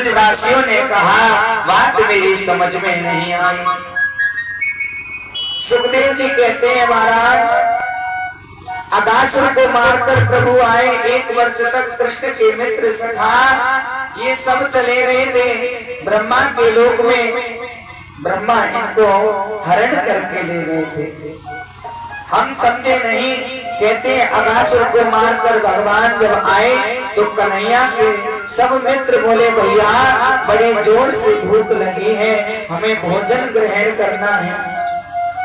ब्रजवासियों ने कहा बात मेरी समझ में नहीं आई। सुखदेव जी कहते हैं महाराज अगासुर को मारकर प्रभु आए। 1 वर्ष तक कृष्ण के मित्र सखा ये सब चले रहे थे ब्रह्मा के लोक में। ब्रह्मा इनको हरण करके ले गए थे। हम समझे नहीं। कहते हैं अगासुर को मारकर भगवान जब आए तो कन्हैया के सब मित्र बोले भैया बड़े जोर से भूख लगी है, हमें भोजन ग्रहण करना है,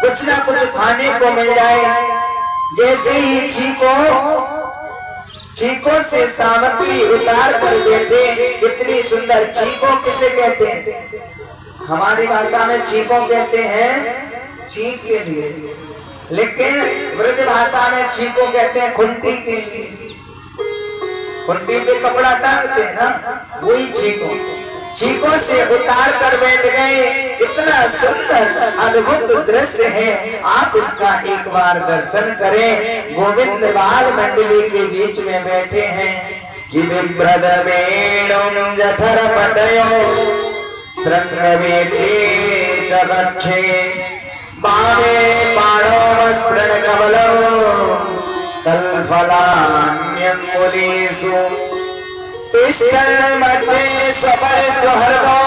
कुछ ना कुछ खाने को मिल जाए। जैसे ही चीकों से सामग्री उतार कर बैठे। कितनी सुंदर चीकों किसे कहते हैं? हमारी भाषा में चीकों कहते हैं चीक के लिए, लेकिन ब्रज भाषा में चीकों कहते हैं खुंटी के लिए। खुंटी पे कपड़ा टांगते हैं ना, वही चीकों से उतार कर बैठ गए। इतना सुंदर अद्भुत दृश्य है, आप इसका एक बार दर्शन करें। गोविंद बाल मंडली के बीच में बैठे हैं। जठर पटयो श्रृंगवेते चक्षे बाणे पाणो वस्त्रण कमलो तल्फलान्यंगुलीषु तिष्ठन् मध्ये स्वपर सुहृदो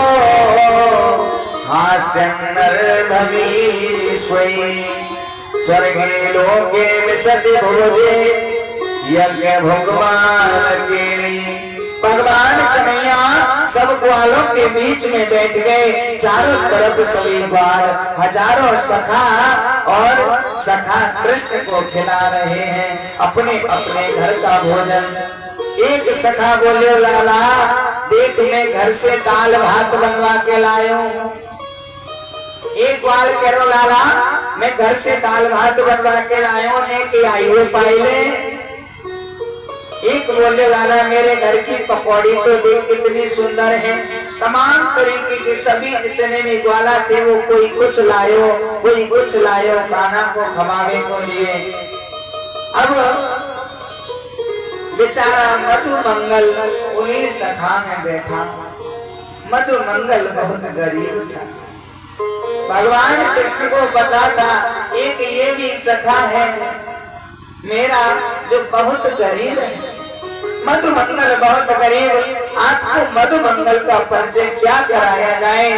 हास्यन्नर्भवीश्वै स्वर्गे लोके विशति भुजे यज्ञ भगवान के। भगवान कन्हैया सब ग्वालों के बीच में बैठ गए। चारों तरफ सभी ग्वाल हजारों सखा और सखा कृष्ण को खिला रहे हैं अपने अपने घर का भोजन। एक सखा बोले लाला देख मैं घर से दाल भात बनवा के लायो। एक ग्वाल कह रो लाला मैं घर से दाल भात बनवा के लायो ने कि आई हुए पाइले। एक बोले लाला मेरे घर की पकौड़ी तो देख कितनी सुंदर है। तमाम तरीके के सभी जितने भी ग्वाला थे वो कोई कुछ लायो कोई कुछ लायो खाना को खवावे को लिए। अब बेचारा मधुमंगल उन्हीं सखा में बैठा। मधुमंगल बहुत गरीब था। भगवान कृष्ण को पता था एक ये भी सखा है मेरा जो बहुत गरीब है। मधुमंगल बहुत गरीब। आपको मधुमंगल का परिचय क्या कराया जाए?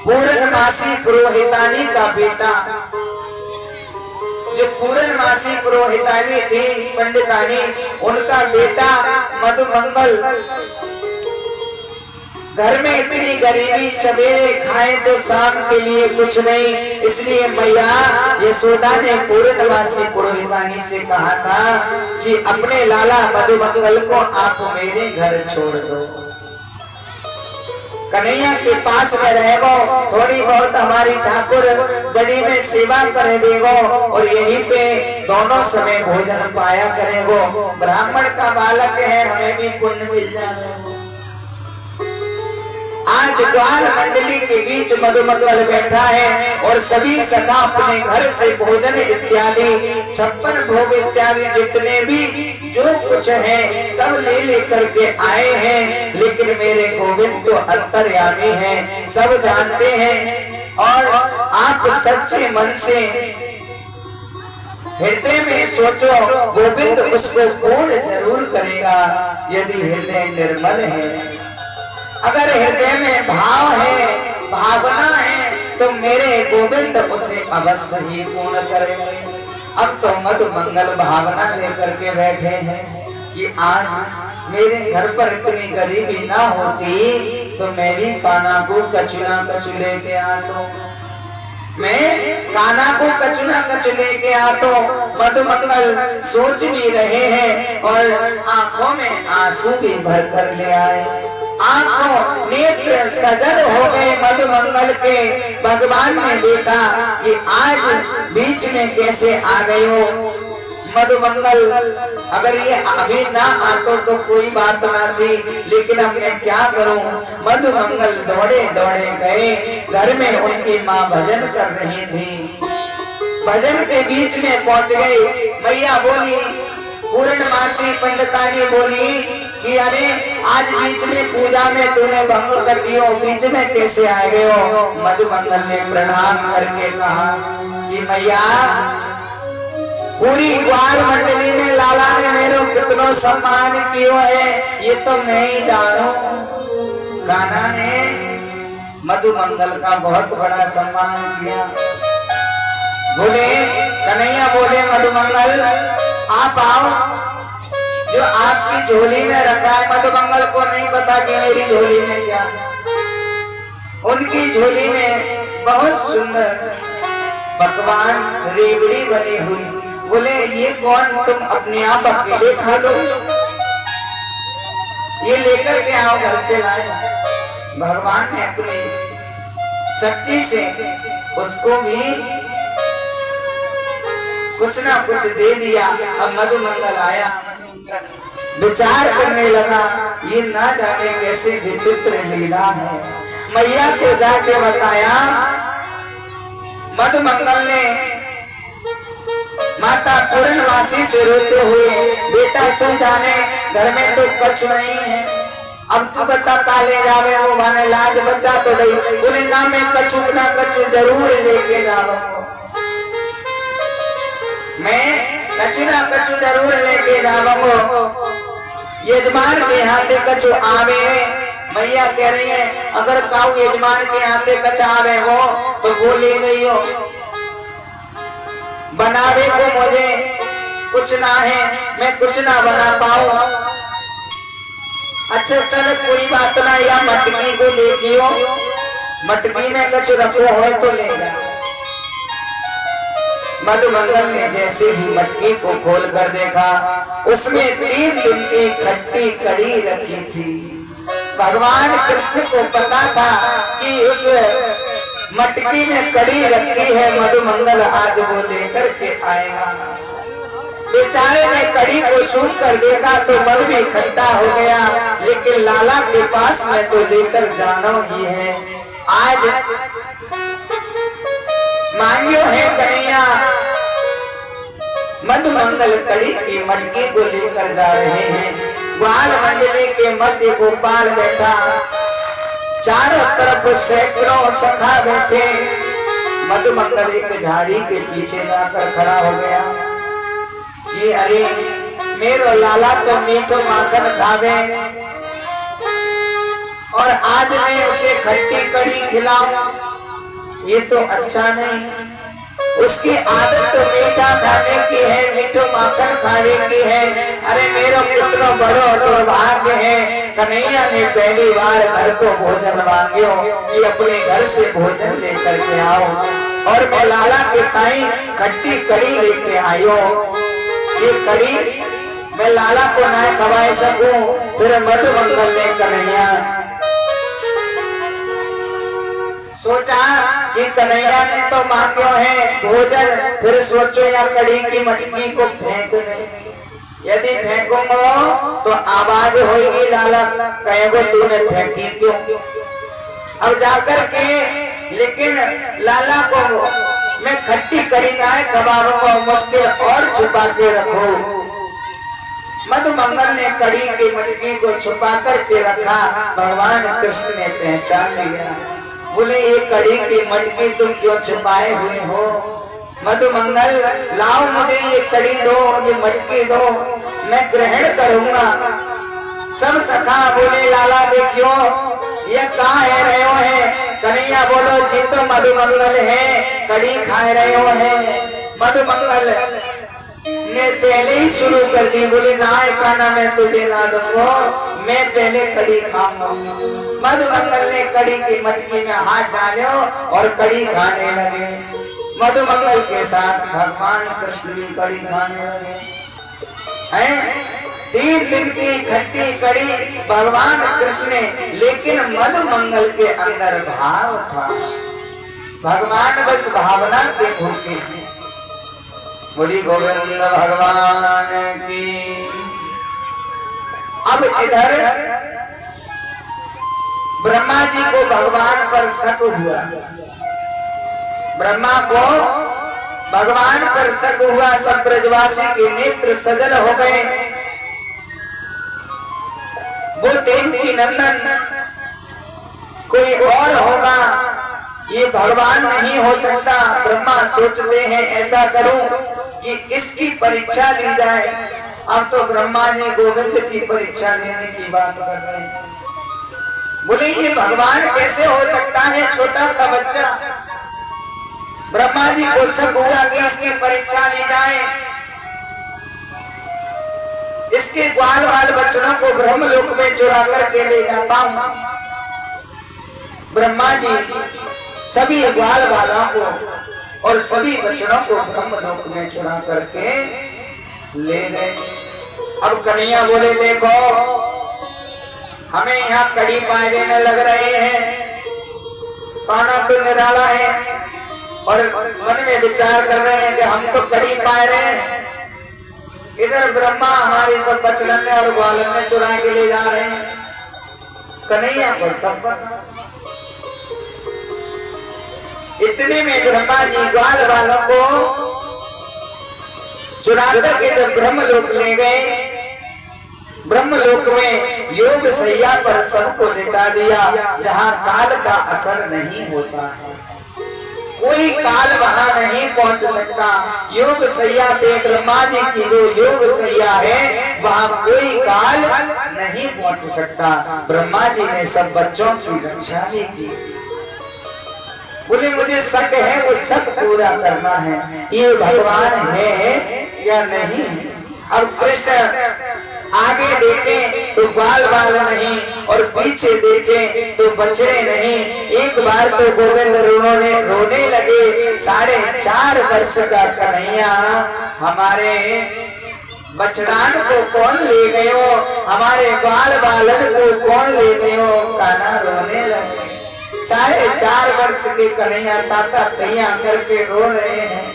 पूर्णमासी पुरोहितानी का बेटा, जो पूर्णमासी पुरोहितानी थी पंडितानी, उनका बेटा मधुमंगल। घर में इतनी गरीबी, सवेरे खाए तो शाम के लिए कुछ नहीं, इसलिए मैया यशोदा ने पूर्णवासी पुरोहितानी से कहा था कि अपने लाला मधुमंगल को आप मेरे घर छोड़ दो, कन्हैया के पास में रहेगो, थोड़ी बहुत हमारी ठाकुर बड़ी में सेवा करे देगो और यहीं पे दोनों समय भोजन पाया करेगो। ब्राह्मण का बालक है, हमें भी पुण्य मिल जाएगा। आज ग्वाल मंडली के बीच मधुमंगल बैठा है और सभी सखा अपने घर से भोजन इत्यादि 56 भोग इत्यादि जितने भी जो कुछ है सब ले लेकर के आए हैं। लेकिन मेरे गोविंद तो अंतर्यामी हैं, सब जानते हैं। और आप सच्चे मन से हृदय में सोचो गोविंद उसको पूर्ण जरूर करेगा यदि हृदय निर्मल है। अगर हृदय में भाव है, भावना है, तो मेरे गोविंद उसे अवश्य ही पूर्ण करेंगे। अब तो मधुमंगल भावना लेकर के बैठे हैं कि आज मेरे घर पर इतनी गरीबी ना होती तो मैं भी कान्हा को कचुना कचु लेके आता, मैं कान्हा को कचुना कचु लेके आता। मधुमंगल सोच भी रहे हैं और आंखों में आंसू भी भर कर ले आए। आंखों नेत्र सजल हो गए मधुमंगल के। भगवान ने देखा कि आज बीच में कैसे आ गए हो मधुमंगल। अगर ये अभी ना आतो तो कोई बात ना थी, लेकिन अब मैं क्या करूं। मधुमंगल दौड़े दौड़े गए। घर में उनकी माँ भजन कर रही थी। भजन के बीच में पहुंच गए। मैया बोली पूर्णमासी पंडितानी बोली कि अरे आज बीच में पूजा में तूने भंग कर दियो, बीच में कैसे आ गए हो? मधुमंगल ने प्रणाम करके कहा कि मैया पूरी ग्वाल मंडली में लाला ने मेरे कितनो सम्मान कियो है ये तो मैं ही जानू। कान्हा ने मधुमंगल का बहुत बड़ा सम्मान किया। बोले कन्हैया, बोले मधुमंगल आप आओ, जो आपकी झोली में रखा है। मधुमंगल को नहीं पता कि मेरी झोली में क्या। उनकी झोली में बहुत सुंदर पकवान रेवड़ी बनी हुई। बोले ये कौन, तुम अपने आप अकेले खा लो, ये लेकर के आओ, घर से लाए। भगवान ने अपनी शक्ति से उसको भी कुछ ना कुछ दे दिया। अब मधुमंगल आया, विचार करने लगा ये ना जाने कैसे विचित्र लीला है। मैया को जाके बताया। मधुमंगल ने माता पूर्णमासी से रोते हुए, बेटा तू जाने घर में तो कछु नहीं है, अब तू बता काले जावे वो माने लाज बचा तो नहीं। बोले ना मैं कछु ना कछु जरूर लेके जाऊंगा, मैं कछु ना कछु जरूर लेके जाऊंगा। यजमान के हाथे कछु आवे। मैया कह रही है अगर काऊ यजमान के हाथे कछ आवे हो तो वो ले गई हो, बनावे को मुझे कुछ ना है, मैं कुछ ना बना पाऊं। अच्छा चल कोई बात ना, या मटकी को देखियो, मटकी में कुछ रखो हो तो ले जा। मधुमंगल ने जैसे ही मटकी को खोल कर देखा, उसमें 3 दिन की खट्टी कड़ी रखी थी। भगवान कृष्ण को पता था कि उस मटकी में कड़ी रखी है, मधुमंगल आज वो लेकर के आएगा। बेचारे ने कड़ी को सूंघ कर देखा तो मन भी खट्टा हो गया, लेकिन लाला के पास में तो लेकर जाना ही है। आज मांगियो है कन्हैया। मधुमंगल कड़ी की मटकी को लेकर जा रहे हैं। ग्वाल मंडली के मध्य गोपाल बैठा, चारों तरफ सैकड़ों सखा बैठे। मधुमंगल एक झाड़ी के पीछे जाकर खड़ा हो गया। ये अरे मेरो लाला तो मीठो माखन खावे और आज मैं उसे खट्टी कड़ी खिलाऊं, ये तो अच्छा नहीं। उसकी आदत तो मीठा खाने की है, मीठो माखन खाने की है। अरे मेरा कितना बड़ो दुर्भाग्य है, कन्हैया ने पहली बार घर को भोजन मांगियो कि अपने घर से भोजन लेकर के आओ, और मैं लाला के ताई खट्टी कड़ी लेके आयो। ये कड़ी मैं लाला को ना खवाए सकूं। फिर मधुमंगल ने कन्हैया सोचा कि कन्हैया ने तो मांगो है भोजन, फिर सोचो या कड़ी की मटकी को फेंक दे। यदि फेंकूंगा तो आवाज होगी, लाला कहेगा तूने फेंकी क्यों। अब जाकर के लेकिन लाला को मैं खट्टी कड़ी ना खवाऊंगा, मुश्किल और छुपा के रखो। मधुमंगल ने कड़ी की मटकी को छुपा करके रखा। भगवान कृष्ण ने पहचान लिया। बोले ये कड़ी की मटकी तुम क्यों छुपाए हुए हो? मधुमंगल लाओ मुझे ये कड़ी दो, ये मटकी दो, मैं ग्रहण करूंगा। सब सखा बोले लाला देखियो ये कहाँ है रहे हो है। कन्हैया बोलो जी तो मधुमंगल है, कड़ी खाए रहे हो है। मधुमंगल ने पहले ही शुरू कर दी। बोले ना कान्हा मैं तुझे ना दूंगा, मैं पहले कड़ी खाऊंगा। मधुमंगल ने कड़ी की मटकी में हाथ डालो और कड़ी खाने लगे। मधुमंगल के साथ भगवान कृष्ण भी कड़ी खाने लगे हैं। 3 दिन की खट्टी कड़ी भगवान कृष्ण ने, लेकिन मधुमंगल के अंदर भाव था। भगवान बस भावना के भूखे हैं। बोली गोविंद भगवान की। अब इधर ब्रह्मा जी को भगवान पर शक हुआ। ब्रह्मा को भगवान पर शक हुआ, सब ब्रजवासी के नेत्र सजल हो गए। वो देवकी नंदन कोई और होगा, ये भगवान नहीं हो सकता। ब्रह्मा सोचते हैं ऐसा करूं कि इसकी परीक्षा ली जाए। अब तो ब्रह्मा जी गोविंद की परीक्षा लेने की बात कर रहे हैं। बोले ये भगवान कैसे हो सकता है, छोटा सा बच्चा। ब्रह्मा जी को शक हुआ कि इसकी परीक्षा ली जाए। इसके ग्वाल बाल बच्चों को ब्रह्मलोक में चुरा करके ले जाता हूं। ब्रह्मा जी सभी ग्वाल बालों को और सभी बच्चों को ब्रह्मलोक में चुरा करके ले गए। अब कन्हैया बोले देखो हमें यहाँ कड़ी पाए देने लग रहे हैं, पाना तो निराला है और मन में विचार कर रहे हैं कि हम तो कड़ी पाए रहे हैं, इधर ब्रह्मा हमारी सब बचड़न और ग्वालन में चुरा के ले जा रहे हैं। कन्हैया को सब पता। इतने में ब्रह्मा जी ग्वाल वालों को चुरा करके जब ब्रह्मलोक ले गए, ब्रह्मलोक में योग सैया पर सबको लिटा दिया, जहां काल का असर नहीं होता है। कोई काल वहां नहीं पहुंच सकता। योग सैया पे ब्रह्मा जी की जो योग सैया है वहां कोई काल नहीं पहुंच सकता। ब्रह्मा जी ने सब बच्चों की रक्षा भी की। बोले मुझे शक है, वो शक पूरा करना है, ये भगवान है या नहीं। अब कृष्ण आगे देखें तो बाल बाल नहीं और पीछे देखें तो बछड़े नहीं। एक बार तो गोविंद रोने लगे। 4.5 वर्ष का कन्हैया हमारे बछड़ान को कौन ले गयो, हमारे बाल बालन को कौन ले गयो। कान्हा रोने लगे। 4.5 वर्ष के कन्हैया ताता तैया करके रो रहे हैं।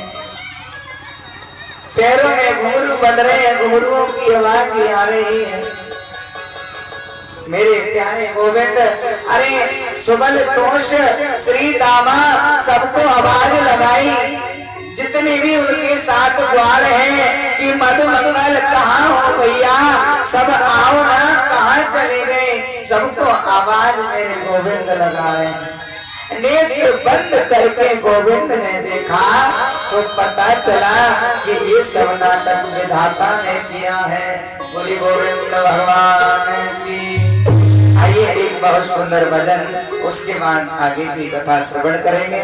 पैरों में घुंघरू बंध रहे हैं, घुंघरुओं की आवाज भी आ रही है। मेरे प्यारे गोविंद, अरे सुबल तोष श्री दामा सबको आवाज लगाई, जितने भी उनके साथ ग्वाल हैं कि मधुमंगल कहाँ हो भैया, सब आओ ना, कहाँ चले गए। सबको आवाज मेरे गोविंद लगा रहे हैं। नेत्र बंद करके गोविंद ने देखा तो पता चला कि ये सब नाटक विधाता ने किया है। बोली गोविंद भगवान की। आइए एक बहुत सुंदर भजन, उसके बाद आगे की कथा श्रवण करेंगे।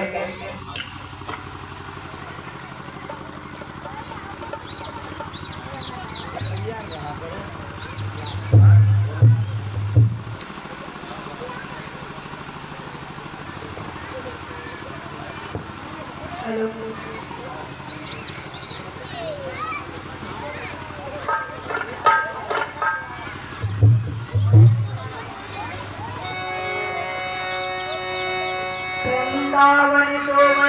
वृंदावन शोभा